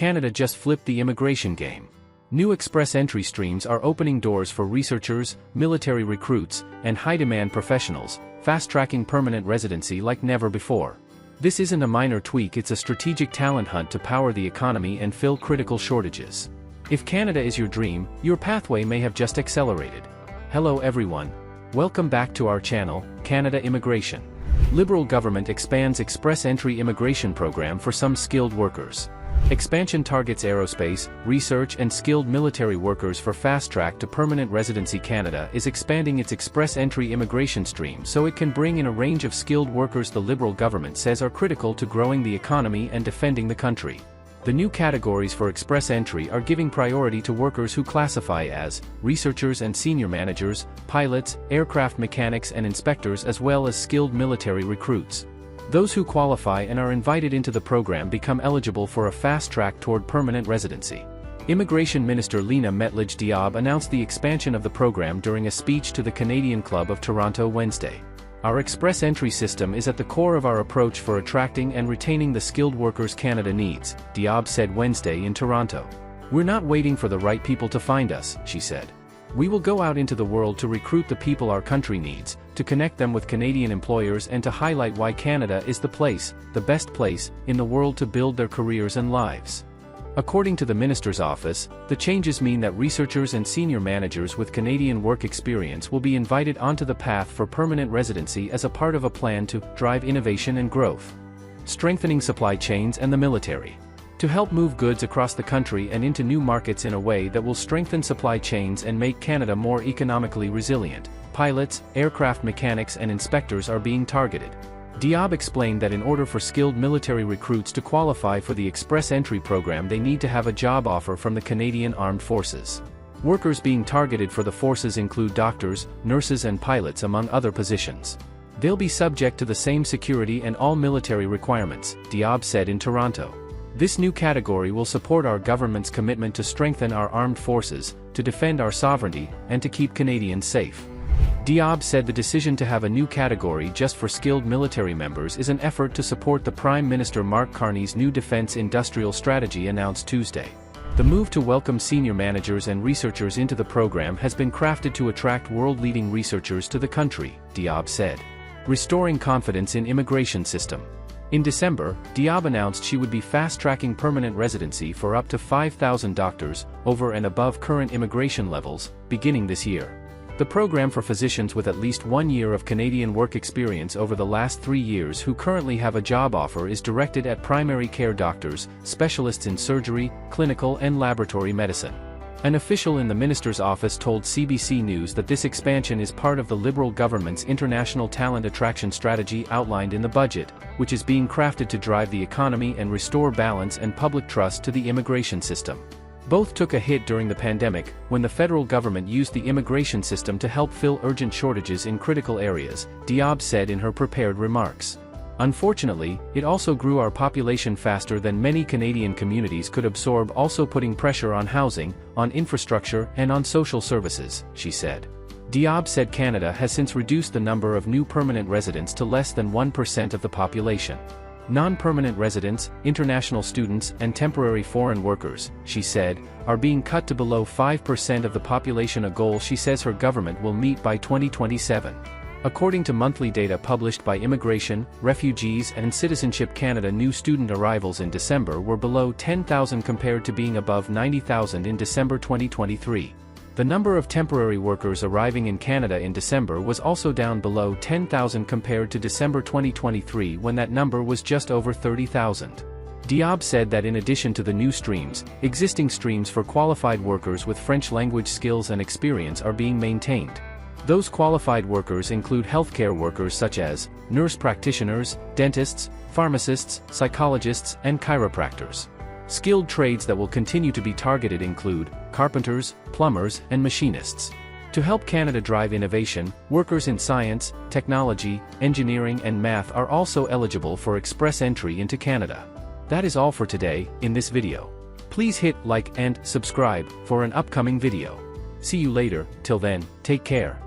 Canada just flipped the immigration game. New express entry streams are opening doors for researchers, military recruits, and high-demand professionals, fast-tracking permanent residency like never before. This isn't a minor tweak, it's a strategic talent hunt to power the economy and fill critical shortages. If Canada is your dream, your pathway may have just accelerated. Hello everyone. Welcome back to our channel, Canada Immigration. Liberal government expands express entry immigration program for some skilled workers. Expansion targets aerospace, research and skilled military workers for fast-track to permanent residency. Canada is expanding its express entry immigration stream so it can bring in a range of skilled workers the Liberal government says are critical to growing the economy and defending the country. The new categories for express entry are giving priority to workers who classify as researchers and senior managers, pilots, aircraft mechanics and inspectors, as well as skilled military recruits. Those who qualify and are invited into the program become eligible for a fast track toward permanent residency. Immigration Minister Lena Mettledge-Diab announced the expansion of the program during a speech to the Canadian Club of Toronto Wednesday. Our express entry system is at the core of our approach for attracting and retaining the skilled workers Canada needs, Diab said Wednesday in Toronto. We're not waiting for the right people to find us, she said. We will go out into the world to recruit the people our country needs, to connect them with Canadian employers and to highlight why Canada is the best place, in the world to build their careers and lives. According to the Minister's office, the changes mean that researchers and senior managers with Canadian work experience will be invited onto the path for permanent residency as a part of a plan to drive innovation and growth. Strengthening supply chains and the military. To help move goods across the country and into new markets in a way that will strengthen supply chains and make Canada more economically resilient, pilots, aircraft mechanics and inspectors are being targeted. Diab explained that in order for skilled military recruits to qualify for the express entry program they need to have a job offer from the Canadian Armed Forces. Workers being targeted for the forces include doctors, nurses and pilots among other positions. They'll be subject to the same security and all military requirements, Diab said in Toronto. This new category will support our government's commitment to strengthen our armed forces, to defend our sovereignty, and to keep Canadians safe. Diab said the decision to have a new category just for skilled military members is an effort to support the Prime Minister Mark Carney's new defense industrial strategy announced Tuesday. The move to welcome senior managers and researchers into the program has been crafted to attract world-leading researchers to the country, Diab said. Restoring confidence in immigration system. In December, Diab announced she would be fast-tracking permanent residency for up to 5,000 doctors, over and above current immigration levels, beginning this year. The program for physicians with at least 1 year of Canadian work experience over the last 3 years who currently have a job offer is directed at primary care doctors, specialists in surgery, clinical and laboratory medicine. An official in the minister's office told CBC News that this expansion is part of the Liberal government's international talent attraction strategy outlined in the budget, which is being crafted to drive the economy and restore balance and public trust to the immigration system. Both took a hit during the pandemic, when the federal government used the immigration system to help fill urgent shortages in critical areas, Diab said in her prepared remarks. Unfortunately, it also grew our population faster than many Canadian communities could absorb, also putting pressure on housing, on infrastructure, and on social services, she said. Diab said Canada has since reduced the number of new permanent residents to less than 1% of the population. Non-permanent residents, international students, and temporary foreign workers, she said, are being cut to below 5% of the population, a goal she says her government will meet by 2027. According to monthly data published by Immigration, Refugees and Citizenship Canada, new student arrivals in December were below 10,000 compared to being above 90,000 in December 2023. The number of temporary workers arriving in Canada in December was also down below 10,000 compared to December 2023 when that number was just over 30,000. Diab said that in addition to the new streams, existing streams for qualified workers with French language skills and experience are being maintained. Those qualified workers include healthcare workers such as nurse practitioners, dentists, pharmacists, psychologists, and chiropractors. Skilled trades that will continue to be targeted include carpenters, plumbers, and machinists. To help Canada drive innovation, workers in science, technology, engineering, and math are also eligible for express entry into Canada. That is all for today in this video. Please hit like and subscribe for an upcoming video. See you later. Till then, take care.